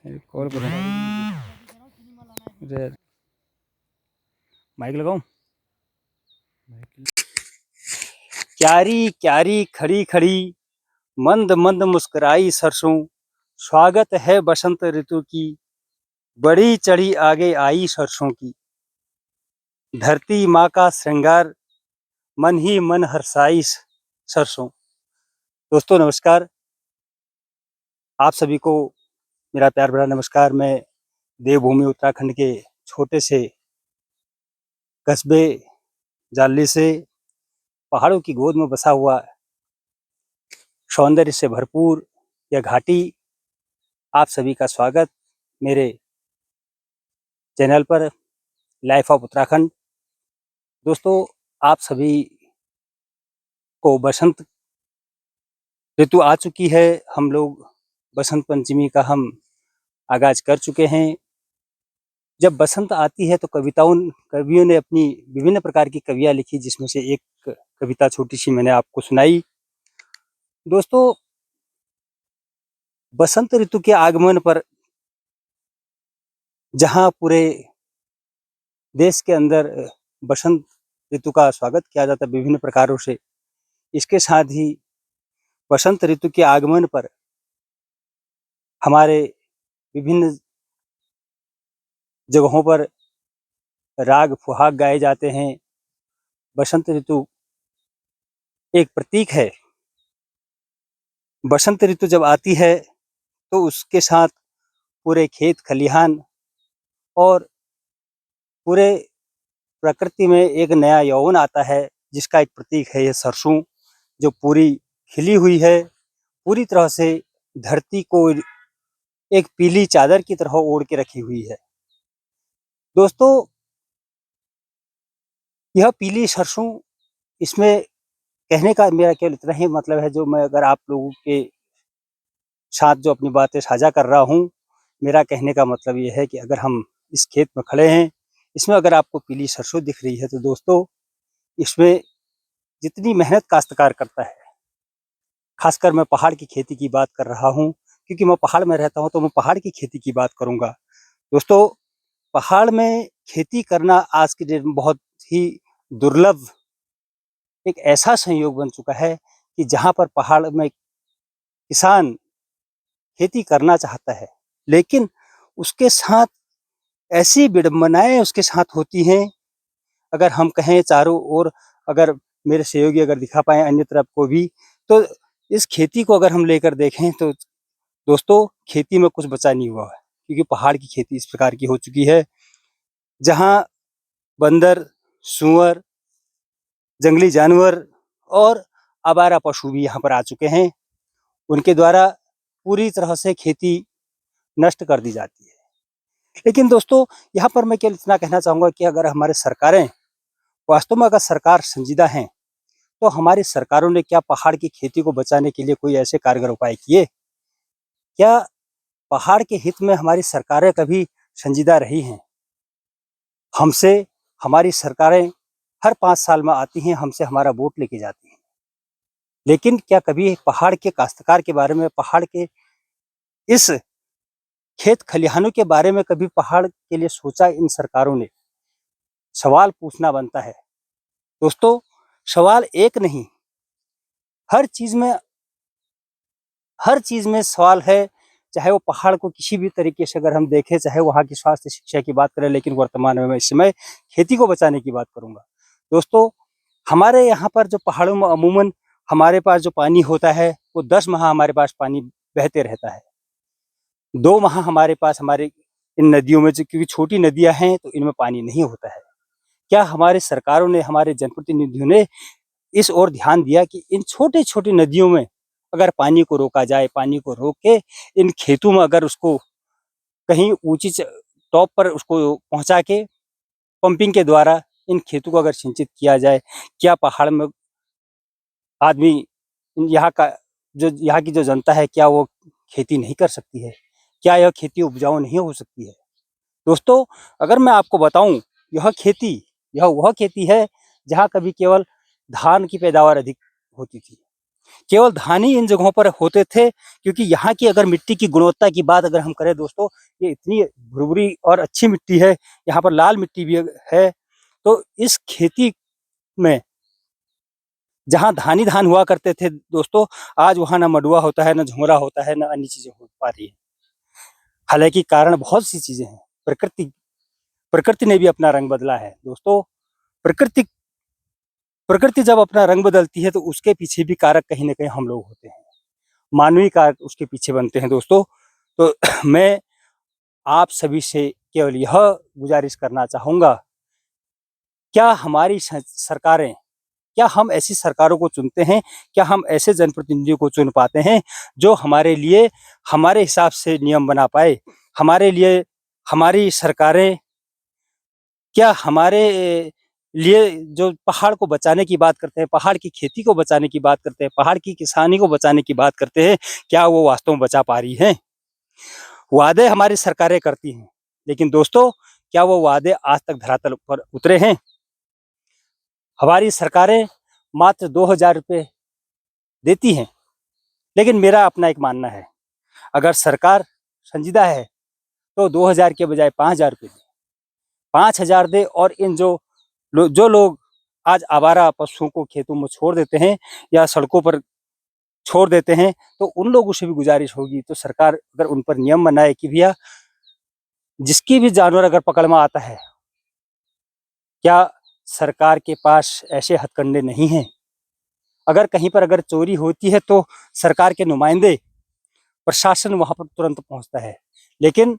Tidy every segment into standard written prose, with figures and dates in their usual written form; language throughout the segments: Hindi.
कॉल कर माइक लगाऊं। क्यारी क्यारी खड़ी खड़ी मंद मंद मुस्कुराई सरसों, स्वागत है बसंत ऋतु की, बड़ी चढ़ी आगे आई सरसों की। धरती माँ का श्रृंगार, मन ही मन हर्षाई सरसों। दोस्तों नमस्कार, आप सभी को मेरा प्यार भरा नमस्कार। मैं देवभूमि उत्तराखंड के छोटे से कस्बे जाली से पहाड़ों की गोद में बसा हुआ सौंदर्य से भरपूर यह घाटी, आप सभी का स्वागत मेरे चैनल पर लाइफ ऑफ उत्तराखंड। दोस्तों आप सभी को बसंत ऋतु आ चुकी है। हम लोग बसंत पंचमी का हम आगाज कर चुके हैं। जब बसंत आती है तो कवियों ने अपनी विभिन्न प्रकार की कवियाँ लिखी, जिसमें से एक कविता छोटी सी मैंने आपको सुनाई। दोस्तों बसंत ऋतु के आगमन पर जहाँ पूरे देश के अंदर बसंत ऋतु का स्वागत किया जाता है विभिन्न प्रकारों से, इसके साथ ही बसंत ऋतु के आगमन पर हमारे विभिन्न जगहों पर राग फुहाग गाए जाते हैं। बसंत ऋतु एक प्रतीक है। बसंत ऋतु जब आती है तो उसके साथ पूरे खेत खलिहान और पूरे प्रकृति में एक नया यौवन आता है, जिसका एक प्रतीक है यह सरसों, जो पूरी खिली हुई है, पूरी तरह से धरती को एक पीली चादर की तरह ओढ़ के रखी हुई है। दोस्तों यह पीली सरसों, इसमें कहने का मेरा केवल इतना ही मतलब है, जो मैं अगर आप लोगों के साथ जो अपनी बातें साझा कर रहा हूँ, मेरा कहने का मतलब ये है कि अगर हम इस खेत में खड़े हैं, इसमें अगर आपको पीली सरसों दिख रही है, तो दोस्तों इसमें जितनी मेहनत काश्तकार करता है, खासकर मैं पहाड़ की खेती की बात कर रहा हूँ, क्योंकि मैं पहाड़ में रहता हूँ तो मैं पहाड़ की खेती की बात करूँगा। दोस्तों पहाड़ में खेती करना आज के डेट में बहुत ही दुर्लभ एक ऐसा संयोग बन चुका है कि जहाँ पर पहाड़ में किसान खेती करना चाहता है, लेकिन उसके साथ ऐसी विडंबनाएं उसके साथ होती हैं। अगर हम कहें चारों ओर, अगर मेरे सहयोगी अगर दिखा पाए अन्य तरफ को भी, तो इस खेती को अगर हम लेकर देखें तो दोस्तों खेती में कुछ बचा नहीं हुआ है, क्योंकि पहाड़ की खेती इस प्रकार की हो चुकी है जहाँ बंदर, सूअर, जंगली जानवर और आवारा पशु भी यहाँ पर आ चुके हैं। उनके द्वारा पूरी तरह से खेती नष्ट कर दी जाती है। लेकिन दोस्तों यहाँ पर मैं केवल इतना कहना चाहूँगा कि अगर हमारे सरकारें वास्तव में अगर सरकार संजीदा हैं, तो हमारी सरकारों ने क्या पहाड़ की खेती को बचाने के लिए कोई ऐसे कारगर उपाय किए? क्या पहाड़ के हित में हमारी सरकारें कभी संजीदा रही हैं? हमसे हमारी सरकारें हर 5 साल में आती हैं, हमसे हमारा वोट लेके जाती हैं, लेकिन क्या कभी पहाड़ के काश्तकार के बारे में, पहाड़ के इस खेत खलिहानों के बारे में कभी पहाड़ के लिए सोचा इन सरकारों ने? सवाल पूछना बनता है। दोस्तों सवाल एक नहीं, हर चीज में सवाल है। चाहे वो पहाड़ को किसी भी तरीके से अगर हम देखें, चाहे वहाँ की स्वास्थ्य शिक्षा की बात करें, लेकिन वर्तमान में मैं इस समय खेती को बचाने की बात करूंगा। दोस्तों हमारे यहाँ पर जो पहाड़ों में अमूमन हमारे पास जो पानी होता है, वो 10 माह हमारे पास पानी बहते रहता है। 2 माह हमारे पास हमारे इन नदियों में, जो क्योंकि छोटी नदियां हैं तो इनमें पानी नहीं होता है। क्या हमारे सरकारों ने, हमारे जनप्रतिनिधियों ने इस ओर ध्यान दिया कि इन छोटी छोटी नदियों में अगर पानी को रोका जाए, पानी को रोक के इन खेतों में अगर उसको कहीं ऊंची टॉप पर उसको पहुंचा के पंपिंग के द्वारा इन खेतों को अगर सिंचित किया जाए? क्या पहाड़ में आदमी, यहाँ का जो यहाँ की जो जनता है, क्या वो खेती नहीं कर सकती है? क्या यह खेती उपजाऊ नहीं हो सकती है? दोस्तों अगर मैं आपको बताऊं, यह वह खेती है जहाँ कभी केवल धान की पैदावार अधिक होती थी, केवल धान ही इन जगहों पर होते थे, क्योंकि यहाँ की अगर मिट्टी की गुणवत्ता की बात अगर हम करें दोस्तों, ये इतनी भुरभुरी और अच्छी मिट्टी है, यहाँ पर लाल मिट्टी भी है। तो इस खेती में जहाँ धान ही धान हुआ करते थे दोस्तों, आज वहाँ ना मडुआ होता है, ना झुमरा होता है, ना अन्य चीजें हो पा रही है। हालांकि कारण बहुत सी चीजें हैं। प्रकृति ने भी अपना रंग बदला है दोस्तों। प्रकृति प्रकृति जब अपना रंग बदलती है तो उसके पीछे भी कारक कहीं ना कहीं हम लोग होते हैं, मानवीय कारक उसके पीछे बनते हैं दोस्तों। तो मैं आप सभी से केवल यह गुजारिश करना चाहूंगा, क्या हमारी सरकारें, क्या हम ऐसी सरकारों को चुनते हैं, क्या हम ऐसे जनप्रतिनिधियों को चुन पाते हैं जो हमारे लिए हमारे हिसाब से नियम बना पाए। हमारे लिए हमारी सरकारें क्या हमारे लिए जो पहाड़ को बचाने की बात करते हैं, पहाड़ की खेती को बचाने की बात करते हैं, पहाड़ की किसानी को बचाने की बात करते हैं, क्या वो वास्तव में बचा पा रही हैं? वादे हमारी सरकारें करती हैं, लेकिन दोस्तों क्या वो वादे आज तक धरातल पर उतरे हैं? हमारी सरकारें मात्र 2000 रुपये देती हैं, लेकिन मेरा अपना एक मानना है, अगर सरकार संजीदा है तो 2000 के बजाय 5000 रुपये दे, 5000 दे। और इन जो लोग आज आवारा पशुओं को खेतों में छोड़ देते हैं या सड़कों पर छोड़ देते हैं, तो उन लोगों से भी गुजारिश होगी, तो सरकार अगर उन पर नियम बनाए कि भैया जिसकी भी जानवर अगर पकड़ में आता है, क्या सरकार के पास ऐसे हथकंडे नहीं हैं? अगर कहीं पर अगर चोरी होती है तो सरकार के नुमाइंदे, प्रशासन वहां पर तुरंत पहुंचता है, लेकिन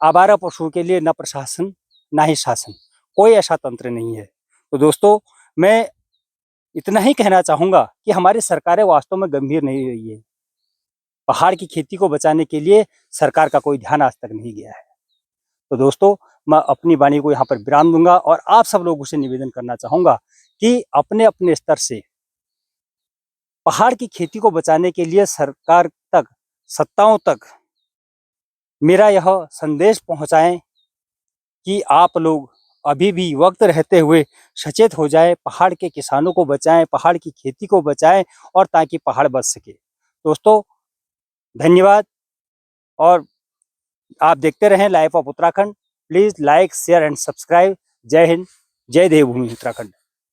आवारा पशुओं के लिए ना प्रशासन ना ही शासन, कोई ऐसा तंत्र नहीं है। तो दोस्तों मैं इतना ही कहना चाहूंगा कि हमारी सरकारें वास्तव में गंभीर नहीं रही है। पहाड़ की खेती को बचाने के लिए सरकार का कोई ध्यान आज तक नहीं गया है। तो दोस्तों मैं अपनी वाणी को यहाँ पर विराम दूंगा और आप सब लोगों से निवेदन करना चाहूंगा कि अपने अपने स्तर से पहाड़ की खेती को बचाने के लिए सरकार तक, सत्ताओं तक मेरा यह संदेश पहुंचाएं कि आप लोग अभी भी वक्त रहते हुए सचेत हो जाएं, पहाड़ के किसानों को बचाएं, पहाड़ की खेती को बचाएं, और ताकि पहाड़ बच सके। दोस्तों धन्यवाद, और आप देखते रहें life of Uttarakhand. Please like, share and subscribe. जय हिंद, जय देवभूमि उत्तराखंड।